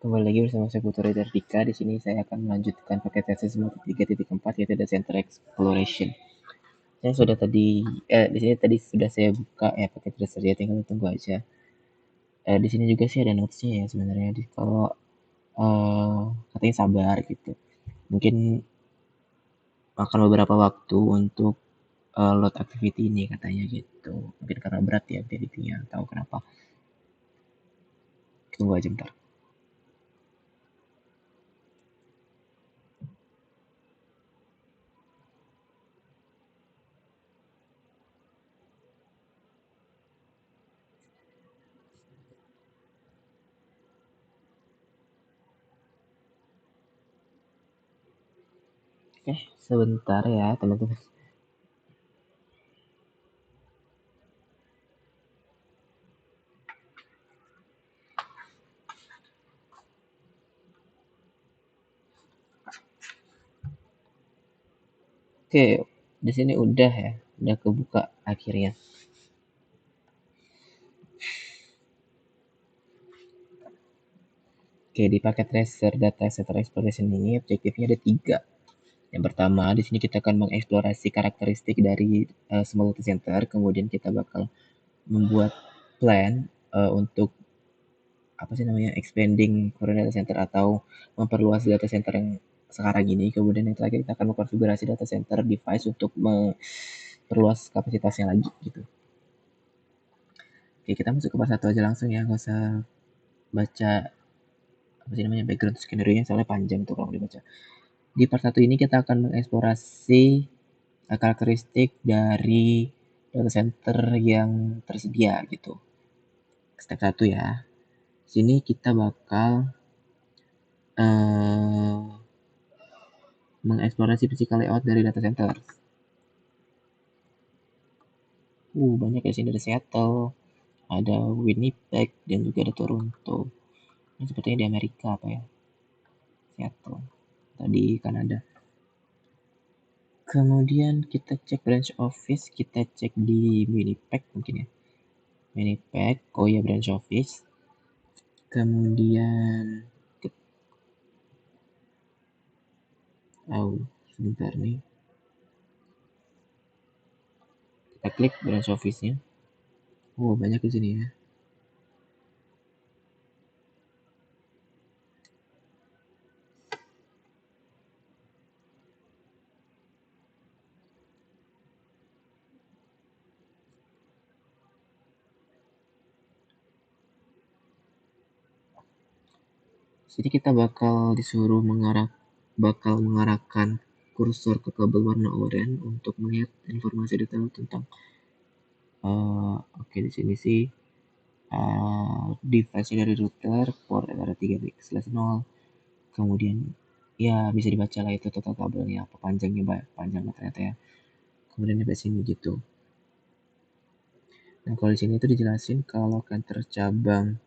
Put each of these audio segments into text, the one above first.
Kembali lagi bersama saya Putra Dika. Di sini saya akan melanjutkan paket tesis 3.4 yaitu Data Center Exploration. Saya sudah di sini tadi sudah saya buka ya paket tesis ya, tinggal tunggu aja. Di sini juga sih ada notesnya ya sebenarnya. Kalau katanya sabar gitu. Mungkin akan beberapa waktu untuk load activity ini katanya gitu. Mungkin karena berat ya activity-nya, tahu kenapa. Tunggu aja bentar. Sebentar ya teman-teman. Oke, di sini udah kebuka akhirnya. Oke, di paket tracer data center exploration ini objektifnya ada 3. Yang pertama, di sini kita akan mengeksplorasi karakteristik dari small data center, kemudian kita bakal membuat plan untuk apa sih namanya expanding current data center atau memperluas data center yang sekarang ini. Kemudian yang terakhir kita akan mengkonfigurasi data center device untuk memperluas kapasitasnya lagi gitu. Oke, kita masuk ke part 1 aja langsung ya, nggak usah baca apa sih namanya background skenario-nya soalnya panjang tuh kalau dibaca. Di part 1 ini kita akan mengeksplorasi karakteristik dari data center yang tersedia gitu. Step 1 ya. Sini kita bakal mengeksplorasi physical layout dari data center. Banyak ya sini, ada Seattle, ada Winnipeg, dan juga ada Toronto. Ini sepertinya di Amerika apa ya? Seattle. Tadi Kanada. Kemudian kita cek branch office, kita cek di Winnipeg mungkin ya. Winnipeg, oh ya branch office. Kemudian sebentar nih. Kita klik branch office-nya. Banyak di sini ya. Jadi kita bakal disuruh mengarahkan kursor ke kabel warna oranye untuk melihat informasi detail tentang oke, di sini sih device dari router port ada 3/0, kemudian ya bisa dibaca lah itu total kabelnya apa panjangnya panjang ternyata ya, kemudian di sini gitu. Nah kalau di sini itu dijelasin kalau kantor cabang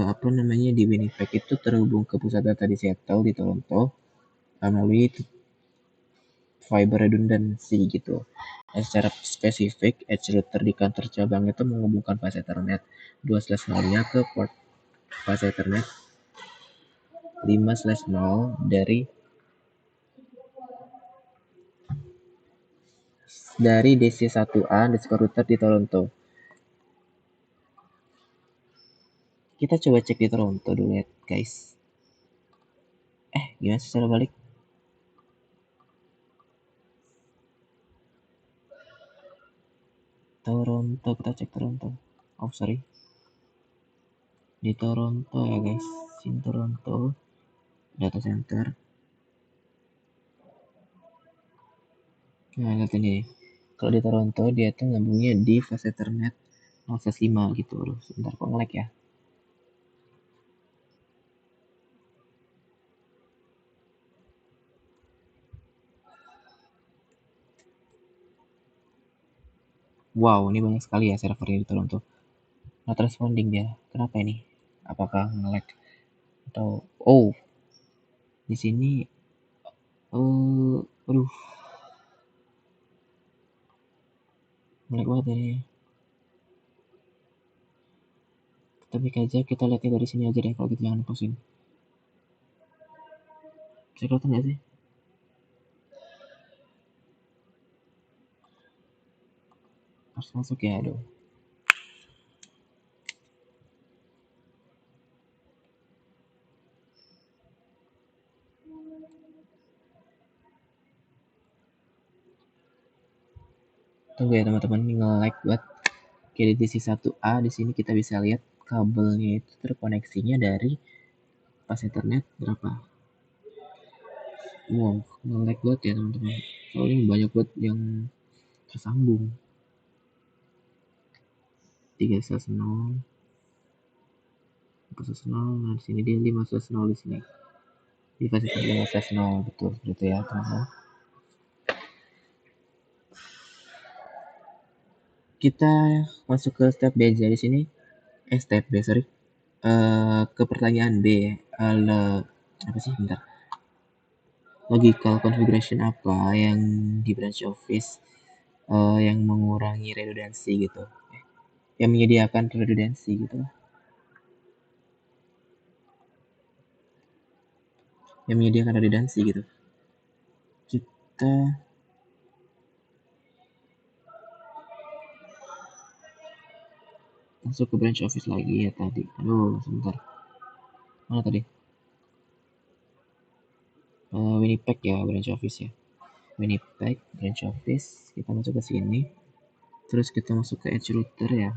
apa namanya di Winnipeg itu terhubung ke pusat data di Seattle di Toronto melalui fiber redundancy gitu. Nah, secara spesifik, edge router di kantor cabang itu menghubungkan fase Ethernet 2/0-nya ke port fase Ethernet 5/0 dari DC1A underscore router di Toronto. Kita coba cek di Toronto dulu ya guys. Gimana sih cara balik? Toronto, kita cek Toronto. Sorry. Di Toronto ya guys. Sini Toronto data center. Nah, lihat ini. Kalau di Toronto dia tuh nyambungnya di fase Ethernet 0/5 gitu loh. Sebentar kok nge-lag ya. Wow, ini banyak sekali ya servernya di Toronto. Not responding dia. Kenapa ini? Apakah nge-lag? Atau di sini aduh, nge-lag banget ini. Tapi aja kita lihatnya dari sini aja deh kalau gitu, jangan pusing. Saya kelihatan nggak sih? Harus masuk ya, aduh. Tunggu ya teman-teman, ini nge-like buat KDTC 1A. Di sini kita bisa lihat kabelnya itu terkoneksinya dari pas internet berapa. Wow, nge-like buat ya teman-teman. Soalnya banyak buat yang tersambung. 310, 410, nah di sini dia 510 di sini. Di fasilitas 510, betul gitu ya teman-teman. Kita masuk ke step B aja di sini. Step B, sorry. Ke pertanyaan B. Apa sih? Bentar. Logical configuration apa yang di branch office yang mengurangi redundansi gitu? Yang menyediakan redundansi gitu. Yang menyediakan redundansi gitu. Kita masuk ke branch office lagi ya tadi. Aduh, sebentar. Mana tadi? Winnipeg ya, branch office ya. Winnipeg, branch office. Kita masuk ke sini. Terus kita masuk ke edge router ya.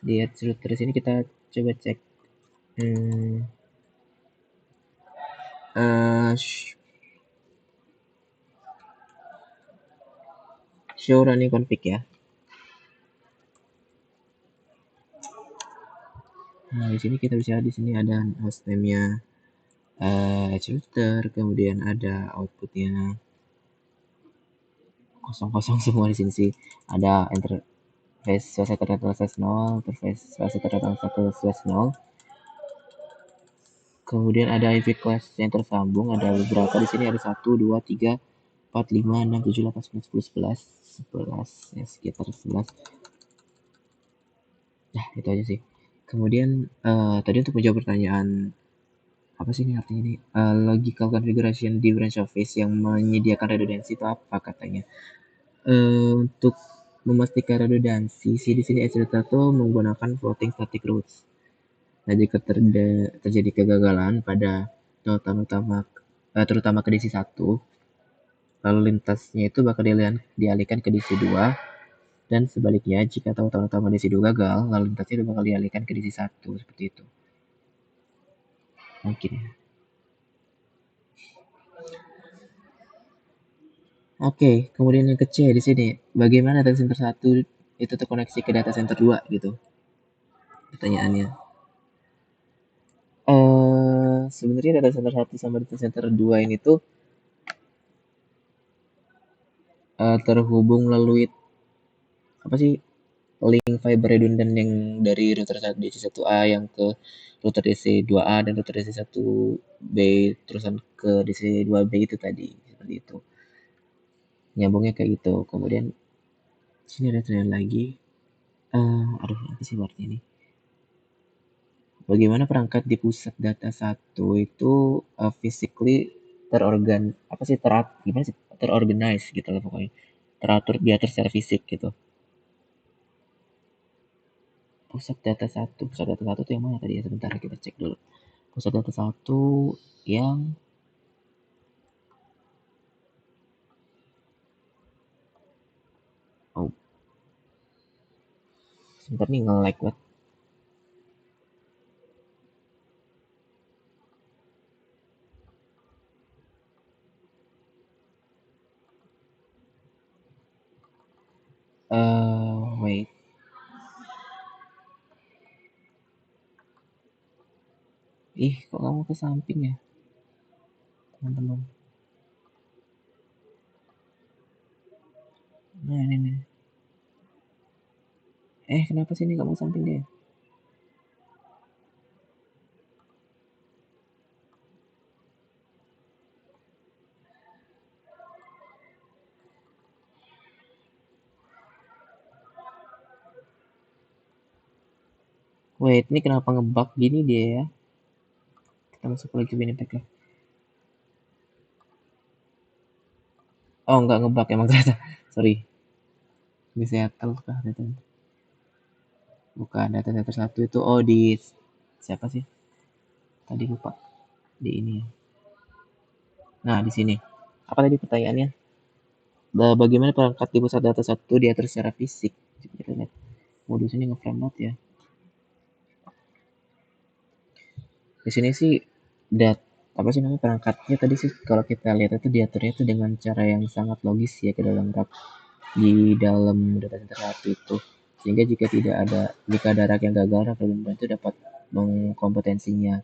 Di edge router sini kita coba cek. Show running config ya. Nah, di sini kita bisa di sini ada hostname-nya edge router, kemudian ada outputnya kosong-kosong semua di sini sih. Ada interface slash 1/0, interface slash 1/1/0. Kemudian ada IP class yang tersambung, ada beberapa di sini, ada 1, 2, 3, 4, 5, 6, 7, 8, 9, 10, 11, 11 ya, sekitar 11. Nah, itu aja sih. Kemudian tadi untuk menjawab pertanyaan apa sih ini artinya ini, logical configuration di branch office yang menyediakan redundansi itu apa katanya. Untuk memastikan redundansi sih di sini Exeter tuh menggunakan floating static routes. Nah, jika terjadi kegagalan pada tautan utama terutama ke DC 1, lalu lintasnya itu bakal dialihkan ke DC 2, dan sebaliknya jika tautan utama DC 2 gagal, lalu lintasnya itu bakal dialihkan ke DC 1, seperti itu. Mungkin ya. Oke, kemudian yang ke-C di sini, bagaimana data center 1 itu terkoneksi ke data center 2 gitu? Pertanyaannya. Sebenarnya data center 1 sama data center 2 ini tuh terhubung melalui apa sih, link fiber redundant yang dari router DC1A yang ke router DC2A dan router DC1B terusan ke DC2B itu tadi, seperti itu. Nyambungnya kayak gitu. Kemudian sini ada tulisan lagi. Aduh, apa sih artinya ini? Bagaimana perangkat di pusat data 1 itu physically gimana sih, terorganize gitu loh pokoknya, diatur secara fisik gitu. Pusat data satu itu yang mana tadi ya, sebentar kita cek dulu. Pusat data 1 yang oh, sebentar nih nge-lag banget. Wait. Ih, kok kamu ke samping ya, teman-teman? Nah, ini nih. Kenapa sih ini kamu samping dia? Wait, ini kenapa ngebug gini dia ya? Kita masuk lagi ke Winnipeg ya. Oh, nggak ngebug emang ternyata. Sorry. Di Seattle kah data? Bukan data center satu itu. Oh, di siapa sih? Tadi lupa. Di ini ya. Nah, di sini. Apa tadi pertanyaannya? Bagaimana perangkat di pusat data satu diatur secara fisik? Kita lihat. Modus ini ngeframe banget ya. Di sini sih dat apa sih namanya perangkatnya tadi sih kalau kita lihat itu diaturnya itu dengan cara yang sangat logis ya ke dalam rak di dalam data center satu itu, sehingga jika ada rak yang gagal, rak yang itu dapat mengkompetensinya.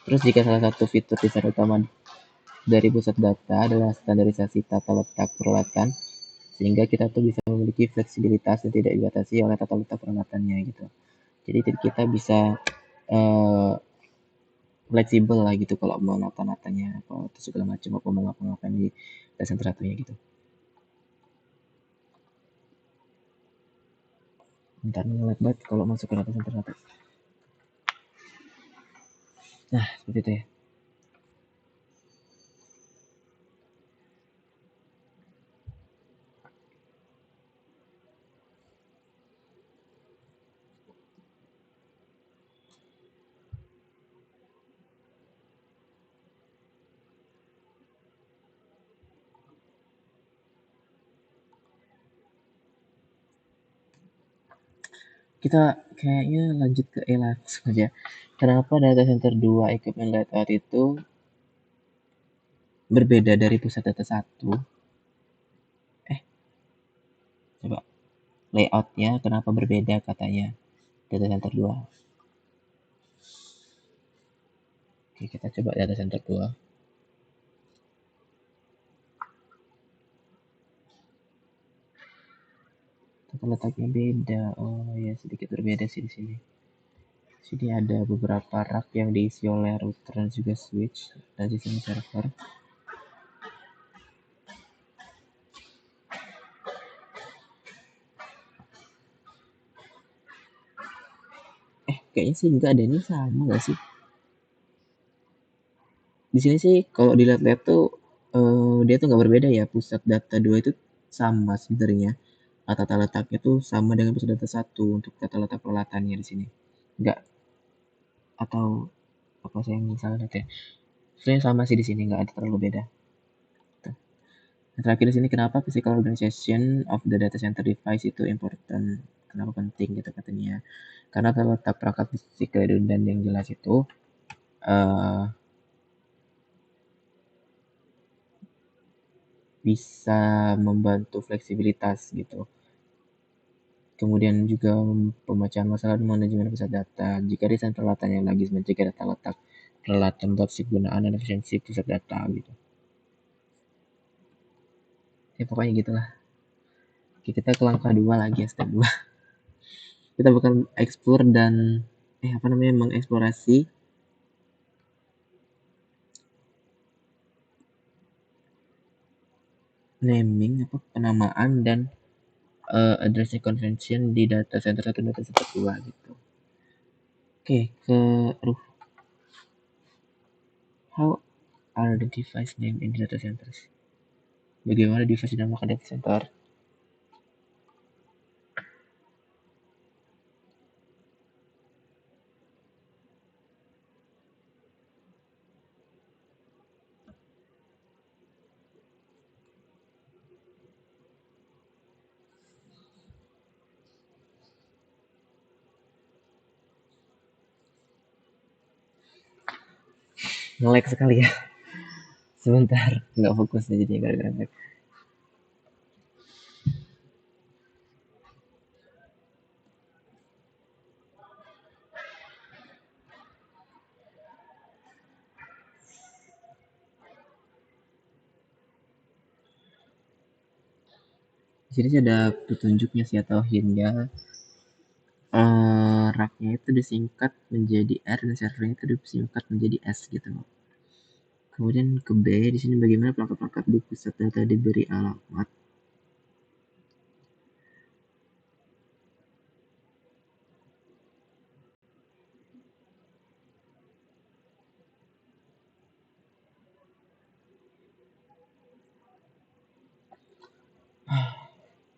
Terus jika salah satu fitur desain utama dari pusat data adalah standarisasi tata letak peralatan, sehingga kita tuh bisa memiliki fleksibilitas dan tidak dibatasi oleh tata letak peralatannya gitu. Jadi kita bisa uh, fleksibel lah gitu kalau mau nata-natanya apa atau segala macam apa mau ngapa-ngapain di data center satunya gitu. Ntar ngelag banget kalau masuk ke data center satu. Nah, seperti itu ya. Kita kayaknya lanjut ke langsung aja. Kenapa data center 2 equipment layout itu berbeda dari pusat data satu? Coba layoutnya kenapa berbeda katanya data center 2. Oke, kita coba data center 2. Tata letaknya beda. Oh ya, sedikit berbeda sih di sini. Sini ada beberapa rak yang diisi oleh router dan juga switch dan di sini server. Kayaknya sih enggak ada, ini sama nggak sih? Di sini sih kalau dilihat-lihat tuh dia tuh nggak berbeda ya. Pusat data 2 itu sama sebenarnya. Tata letaknya tuh sama dengan pusat data 1 untuk tata letak peralatannya di sini. Enggak, atau apa saya yang salah lihat ya? Sebenarnya sama sih di sini, nggak ada terlalu beda. Tuh. Yang terakhir di sini kenapa physical organization of the data center device itu important? Kenapa penting gitu katanya? Karena tata letak perangkat fisik redundan yang jelas itu uh, bisa membantu fleksibilitas gitu. Kemudian juga pemecahan masalah di manajemen pusat data. Jika desain peralatan yang lagi mencegah data letak peralatan buat kegunaan dan efisiensi pusat data gitu. Ya pokoknya gitulah. Oke, kita ke langkah 2 lagi ya, step 2. Kita bakal explore dan mengeksplorasi penamaan dan addressing convention di data center 1 dan data center 2 gitu. Oke, aduh. How are the device named in data centers? Bagaimana device dinamakan data center? Nge-lag sekali ya. Sebentar, nggak fokus nih jadinya gara-gara lag. Di sini sih ada petunjuknya sih atau hintnya. Raknya itu disingkat menjadi R dan servernya itu disingkat menjadi S gitu loh. Kemudian ke B, di sini bagaimana perangkat-perangkat di pusat data diberi alamat.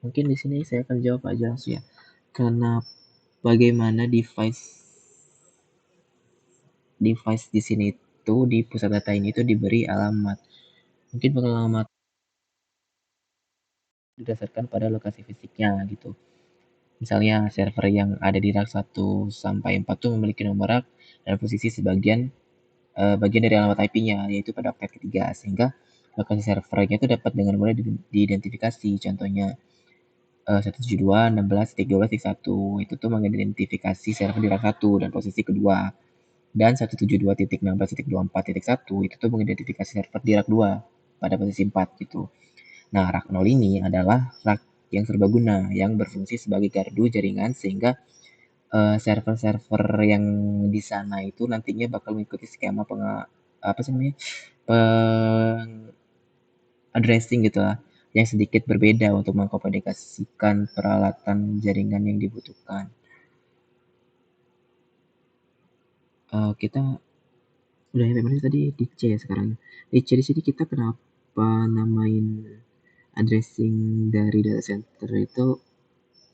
Mungkin di sini saya akan jawab aja langsung ya. Bagaimana device device di sini itu di pusat data ini itu diberi alamat. Mungkin pengalaman didasarkan pada lokasi fisiknya gitu. Misalnya server yang ada di rak 1 sampai 4 itu memiliki nomor rak dan posisi bagian dari alamat IP-nya yaitu pada octet ketiga, sehingga lokasi servernya itu dapat dengan mudah diidentifikasi. Contohnya 172.16.12.1 itu tuh mengidentifikasi server di rak 1 dan posisi kedua, dan 172.16.24.1 itu tuh mengidentifikasi server di rak 2 pada posisi 4 gitu. Nah, rak 0 ini adalah rak yang serbaguna yang berfungsi sebagai gardu jaringan, sehingga server-server yang di sana itu nantinya bakal mengikuti skema apa sih namanya, addressing gitu lah, yang sedikit berbeda untuk mengkomunikasikan peralatan jaringan yang dibutuhkan. Kita udah sampai mana tadi? Di C ya sekarang. Di C di sini kita kenapa namain addressing dari data center itu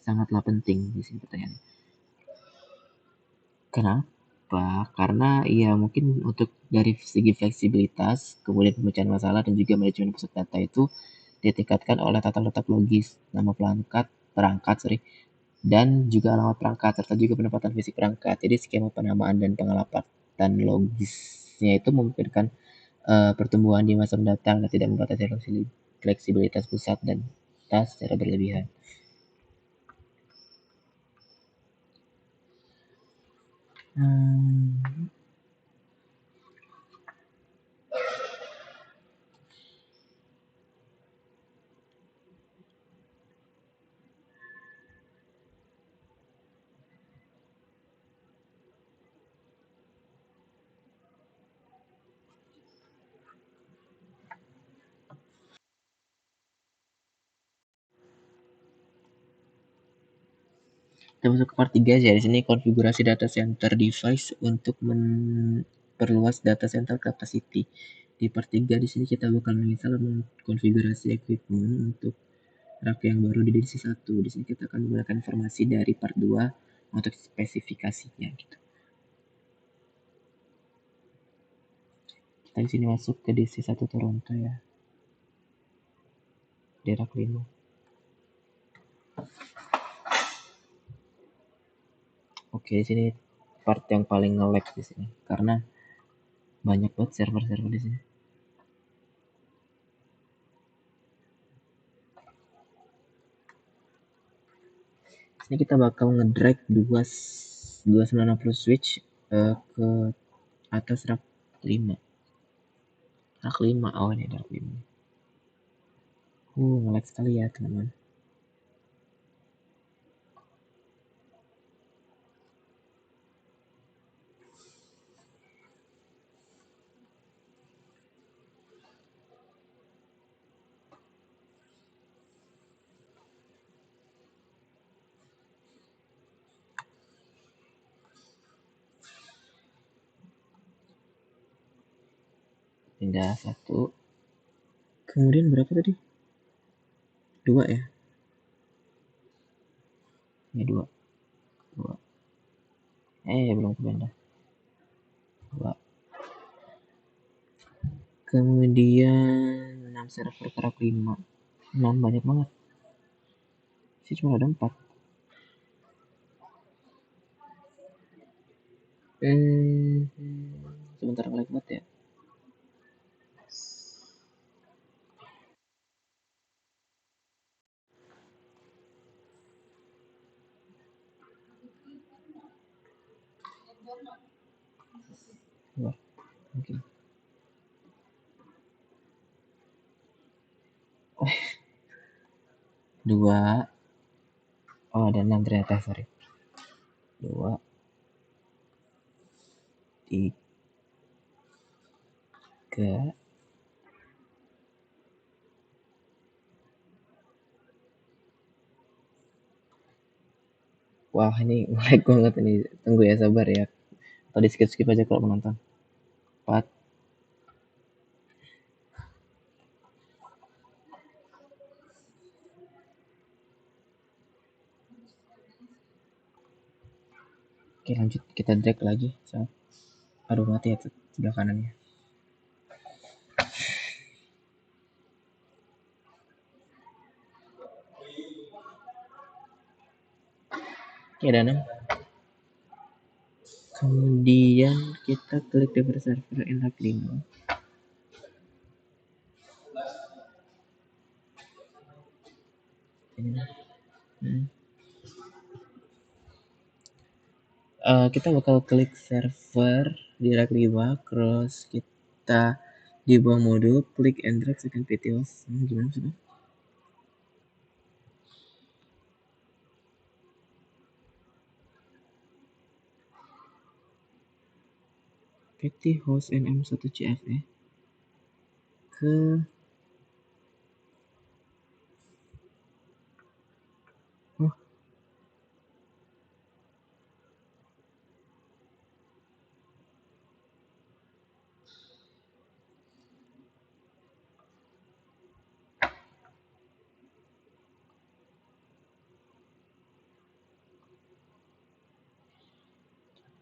sangatlah penting di sini pertanyaannya. Kenapa? Karena ya mungkin untuk dari segi fleksibilitas, kemudian pemecahan masalah dan juga manajemen pusat data itu ditingkatkan oleh tata letak logis, nama perangkat, dan juga alamat perangkat serta juga penempatan fisik perangkat. Jadi skema penamaan dan pengelapatan logisnya itu memungkinkan pertumbuhan di masa mendatang dan tidak membatasi fleksibilitas pusat dan data secara berlebihan. Hmm, Kita masuk ke part 3 ya. Di sini konfigurasi data center device untuk memperluas data center capacity. Di part 3 di sini kita bakal menginstal konfigurasi equipment untuk rak yang baru di edisi 1. Di sini kita akan menggunakan informasi dari part 2 untuk spesifikasinya gitu. Kita di sini masuk ke DC1 Toronto ya. Di rak 5. Oke, di sini part yang paling nge-lag di sini karena banyak banget server-server di sini. Ini kita bakal ngedrag 2960 switch ke atas rak 5. Rak 5, oh ini rak 5. Nge-lag sekali ya teman-teman. Pindah 1. Kemudian berapa tadi? 2 ya? Ya 2. 2. Belum pindah. 2. Kemudian 6 server ke rak 5. 6 banyak banget. Sih cuma ada 4. Sebentar nge-lag banget ya. Wah, mungkin. Oh, 2. Oh, ada 6 ternyata, sorry. 2. 3. Wah, ini nge-lag banget ini. Tunggu ya, sabar ya. Atau di skip-skip aja kalau menonton. 4. Oke, lanjut kita drag lagi. Aduh, mati ya sebelah kanannya. Oke, ada 6. Kemudian kita klik developer server NLAK 5. Kita bakal klik server di rack 5, terus kita di bawah modul klik and drag second PTOS. Gimana sih? PT host NM1CFE ke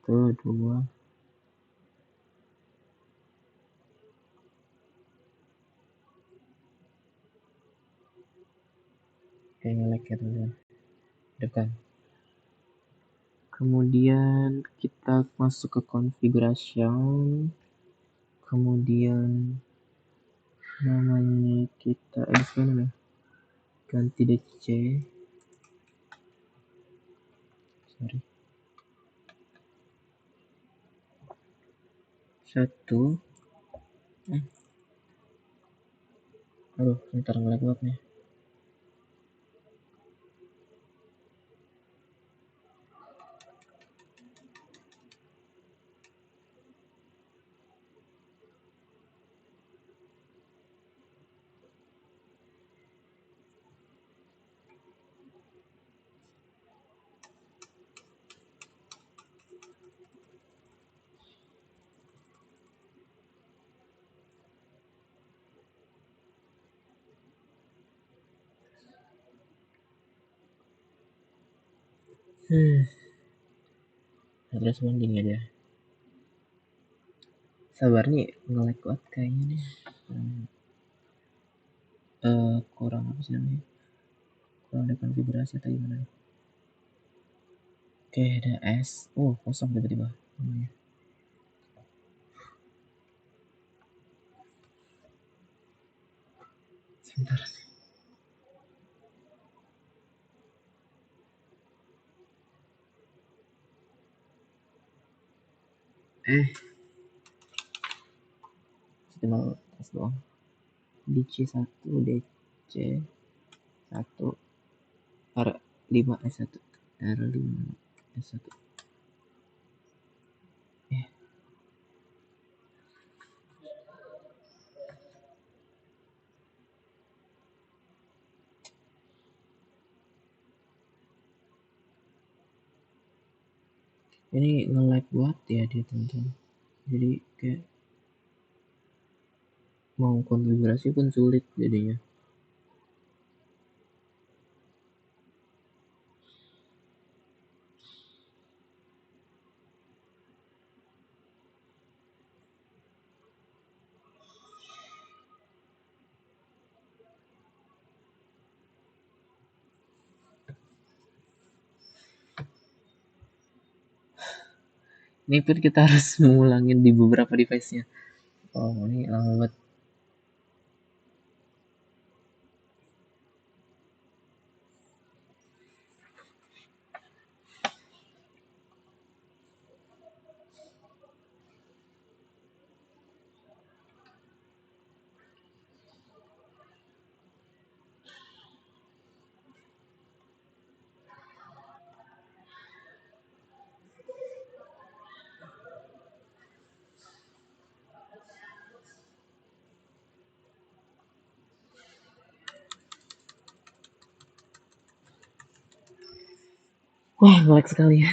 kedua. Kayaknya lag ya teman-teman. Depan. Kemudian kita masuk ke configuration. Kemudian namanya kita namanya ganti DC. Sorry. 1. Aduh, bentar nge-lag banget. Terus mending aja. Sabar nih, nge-lag banget kayaknya nih. Kurang apa sih namanya? Kurang ada konfigurasi atau gimana? Oke, ada S. Oh, kosong tiba-tiba. Sebentar. Cuma tes doang. DC1, DC1, R5S1, R5S1. Ini nge-lag buat ya dia teman-teman. Jadi kayak mau konfigurasi pun sulit jadinya. Ini pun kita harus mengulangin di beberapa device-nya. Oh, ini lama banget. Wah, nge-lag sekali ya.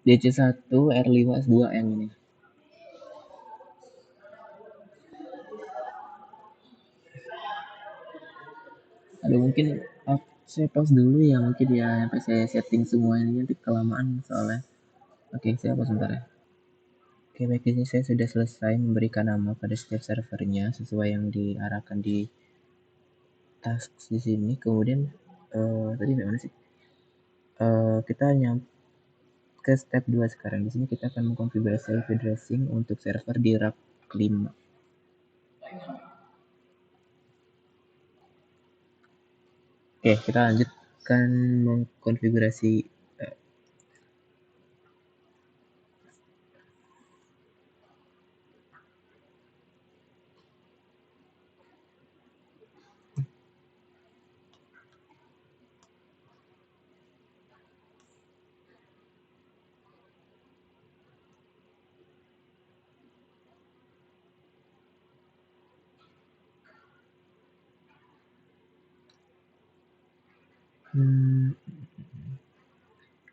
DC1 R5S2 yang ini. Ada mungkin Saya pause dulu ya mungkin ya sampai saya setting semua ini nanti kelamaan soalnya. Oke, saya pause sebentar ya. Oke, baik, ini saya sudah selesai memberikan nama pada setiap servernya sesuai yang diarahkan di task di sini. Kemudian tadi mana sih? Kita nyampe ke step 2 sekarang. Di sini kita akan mengkonfigurasi IP addressing untuk server di rak 5. Oke, kita lanjutkan mengkonfigurasi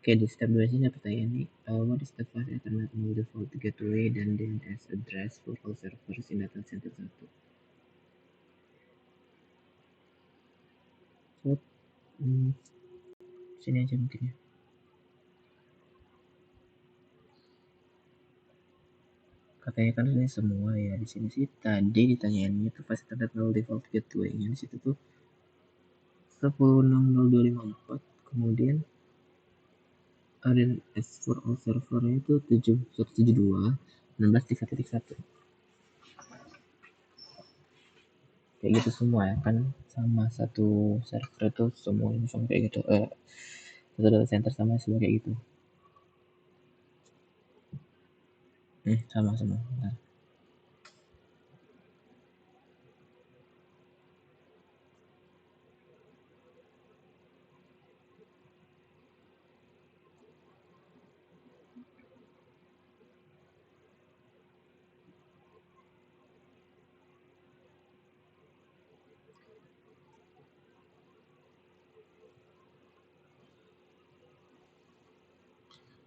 Oke, di step 2 sini ada pertanyaan nih. What is the fast Ethernet mode default gateway dan DNS address for all servers in data center 1? So, sini aja mungkin ya. Katanya kan ini semua ya. Di sini sih tadi ditanyainnya tuh fast Ethernet mode default gateway-nya di situ tuh 10.60254, kemudian DNS for all servernya itu 7.172.16.3.1. Kayak gitu semua ya kan, sama satu server itu semuanya sama kayak gitu, satu data center sama semua kayak gitu. Sama semua. Nah,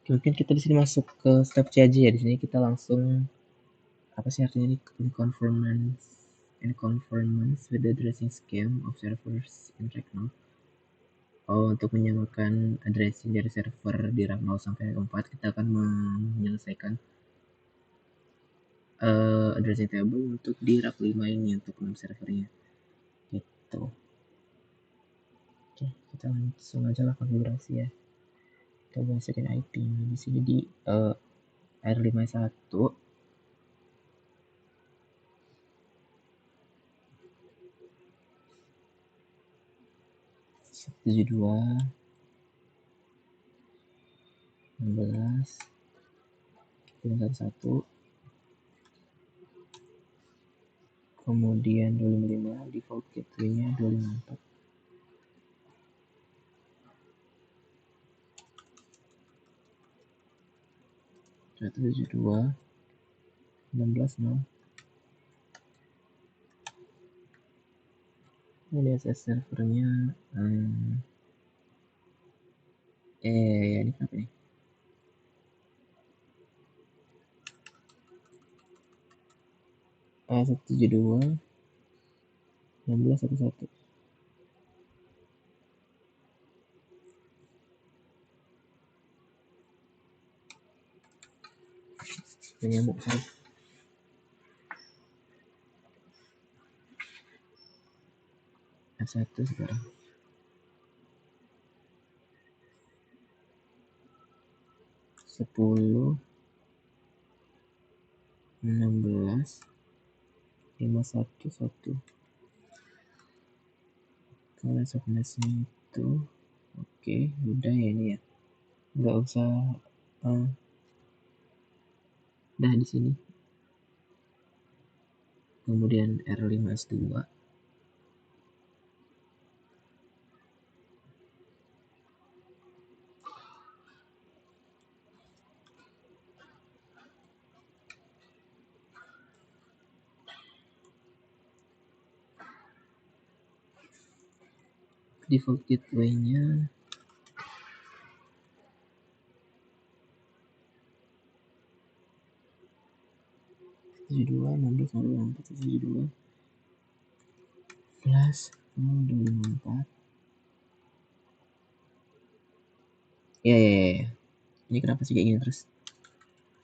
mungkin kita di sini masuk ke step C aja ya. Di sini kita langsung apa sih artinya ini, in conformance with the addressing scheme of servers in rack 0. Untuk menyamakan addressing dari server di rack 0 sampai 4, kita akan menyelesaikan addressing table untuk di rack 5 ini untuk 6 servernya gitu. Oke, kita langsung aja lah konfigurasi ya. Kita masukin IP di sini di R51 72 16 11, kemudian 255 default gateway-nya 254. 172 16 0. Ini DSS servernya ini kenapa nih? 172 16 11. Nyamuk sorry. F1 sekarang 10 16 511. Kalau subnetnya itu oke, udah ya ini ya, nggak usah dah di sini. Kemudian R5S2 default gateway-nya 72 16 74 72 plus 254 Ya, ya, ya, ya. Ini kenapa sih kayak gini terus?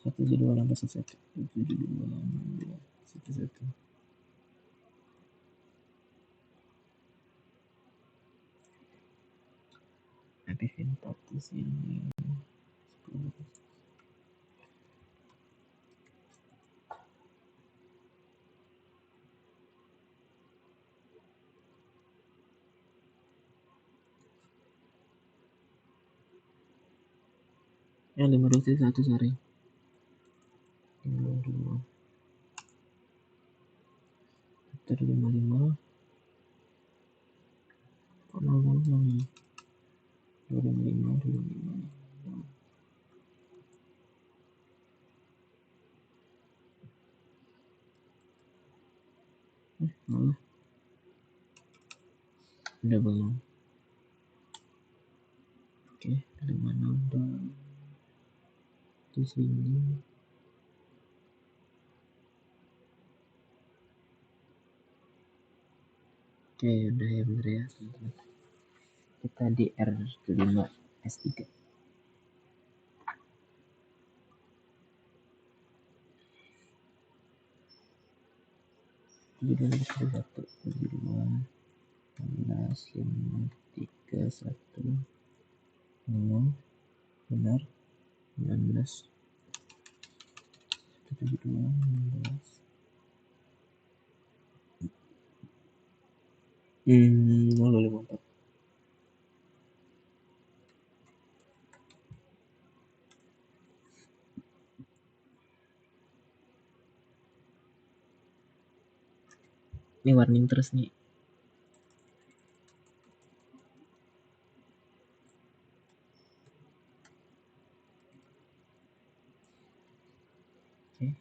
172 enam belas 1 172 16 11 tapi Vin 4 sini 10. Ya 521 sorry 52 155 kok 0 255 255 malah udah belum. Oke 56 di sini. Oke udah ya bener ya teman-teman. Kita di R5 S3 72 72 16 5 3 1 0 benar 16 72 16 054. Ini warning terus nih. Oke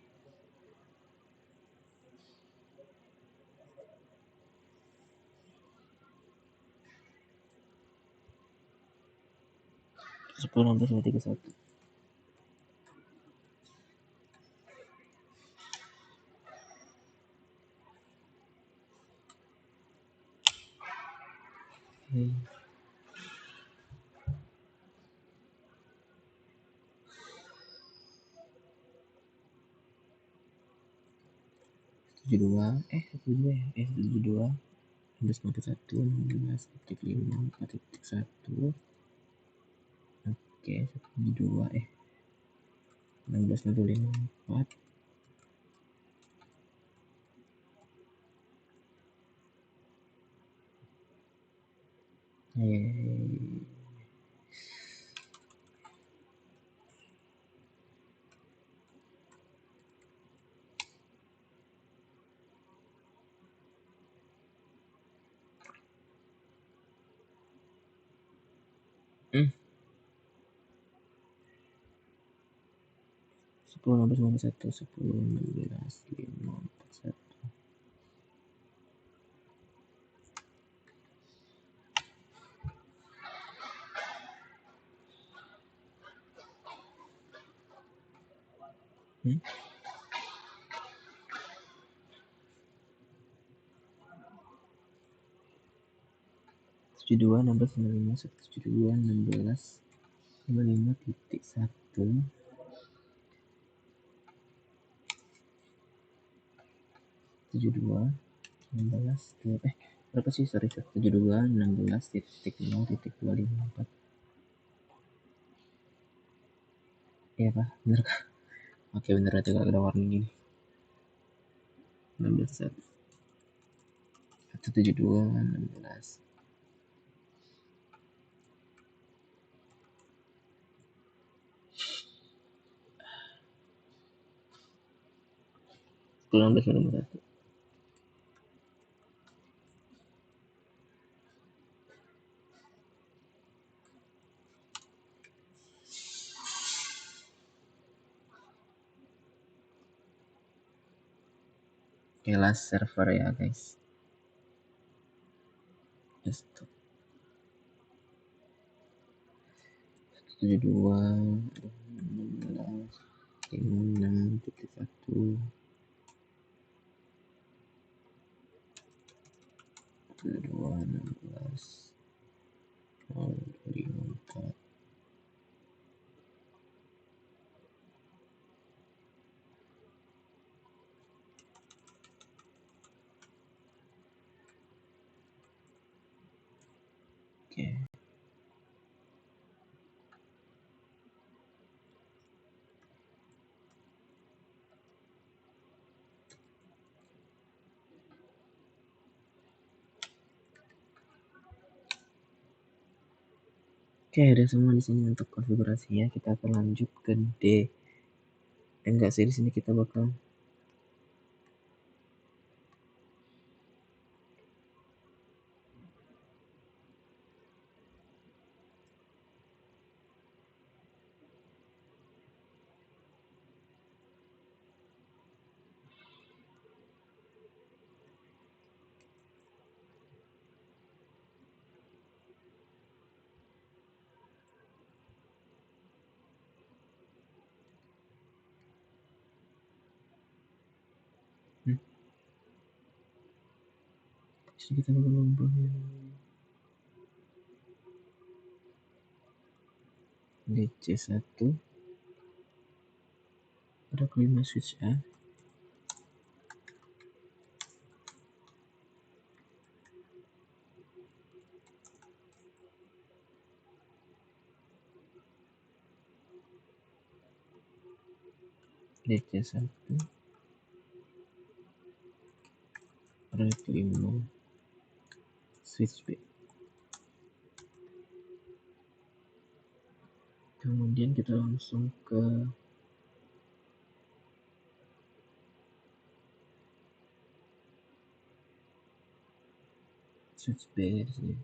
10 16 31. Oke 72 72 ya 72 16 16 titik 5 4 titik 1. Oke 72 16 65 4. eh 10 16 1 10 16 5 4 1. hmm? 72 16 65 172 16 55 titik 1 72 16 berapa sih sorry 72 16 titik 0 titik 254. Iya kah bener kah? Oke bener aja kalau ada warning gini 16 172 16 10 16 1. Oke last server ya guys. Just 72 16 56 titik 1 72 16 0 54. Oke. Oke, ada semua di sini untuk konfigurasinya. Kita akan lanjut ke D. Enggak sih, di sini kita bakal di sini kita bakal ngomongin DC1 ada kelima switch A. DC1 ada kelima switch B. Kemudian kita langsung ke switch B di sini.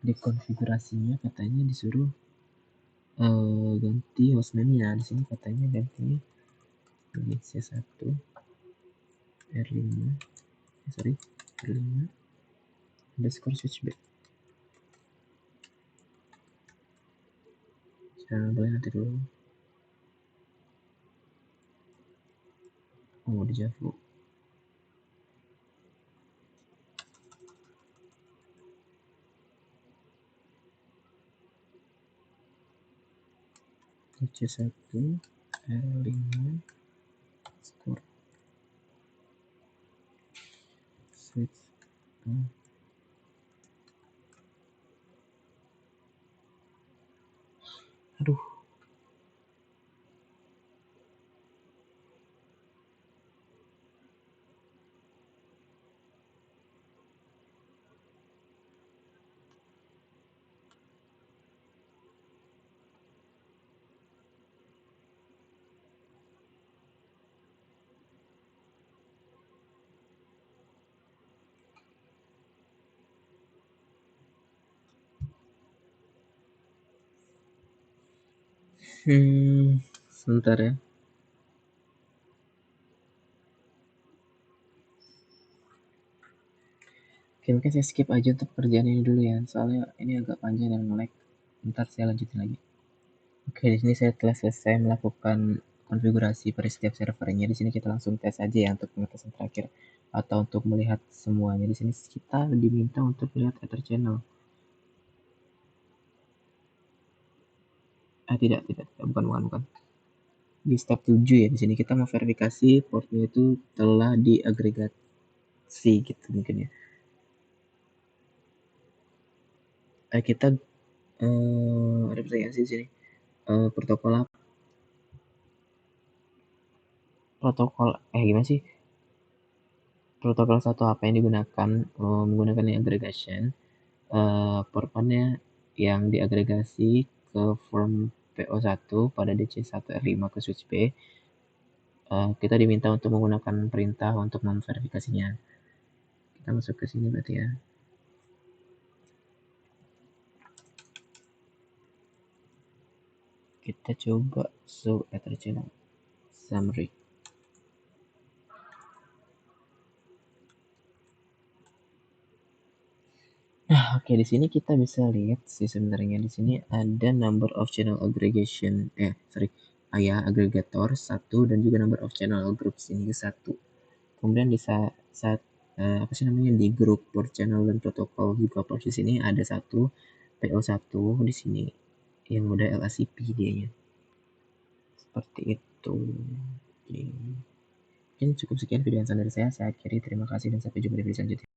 Di konfigurasinya katanya disuruh ganti hostname-nya. Di sini katanya ganti C1 R5 R5 underscore switch B. Boleh nanti dulu. Oh, di Java. C1 R5 score switch aduh. Sebentar ya. Oke, mungkin saya skip aja untuk kerjaan ini dulu ya, soalnya ini agak panjang dan nge-lag. Ntar saya lanjutin lagi. Oke, di sini saya telah selesai melakukan konfigurasi pada setiap servernya. Di sini kita langsung tes aja ya untuk pengetesan terakhir atau untuk melihat semuanya. Di sini kita diminta untuk melihat Ether channel. Tidak, bukan. Di step 7 ya. Di sini kita mau verifikasi portnya itu telah diagregasi gitu mungkin ya. Kita ada pertanyaan sih di sini. Protokol gimana sih? Protokol satu apa yang digunakan menggunakan aggregation portnya yang diagregasi ke form PO1 pada DC1 R5 ke switch B. Kita diminta untuk menggunakan perintah untuk memverifikasinya. Kita masuk ke sini berarti ya. Kita coba show Ether channel summary. Nah, oke, di sini kita bisa lihat sih sebenarnya di sini ada number of channel aggregation aggregator 1 dan juga number of channel groups ini 1. Kemudian di saat di grup port channel dan protokol juga port di sini ada satu PO1 di sini yang udah LACP dia. Seperti itu. gitu. Oke. Mungkin cukup sekian video yang dari saya akhiri. Terima kasih dan sampai jumpa di video selanjutnya.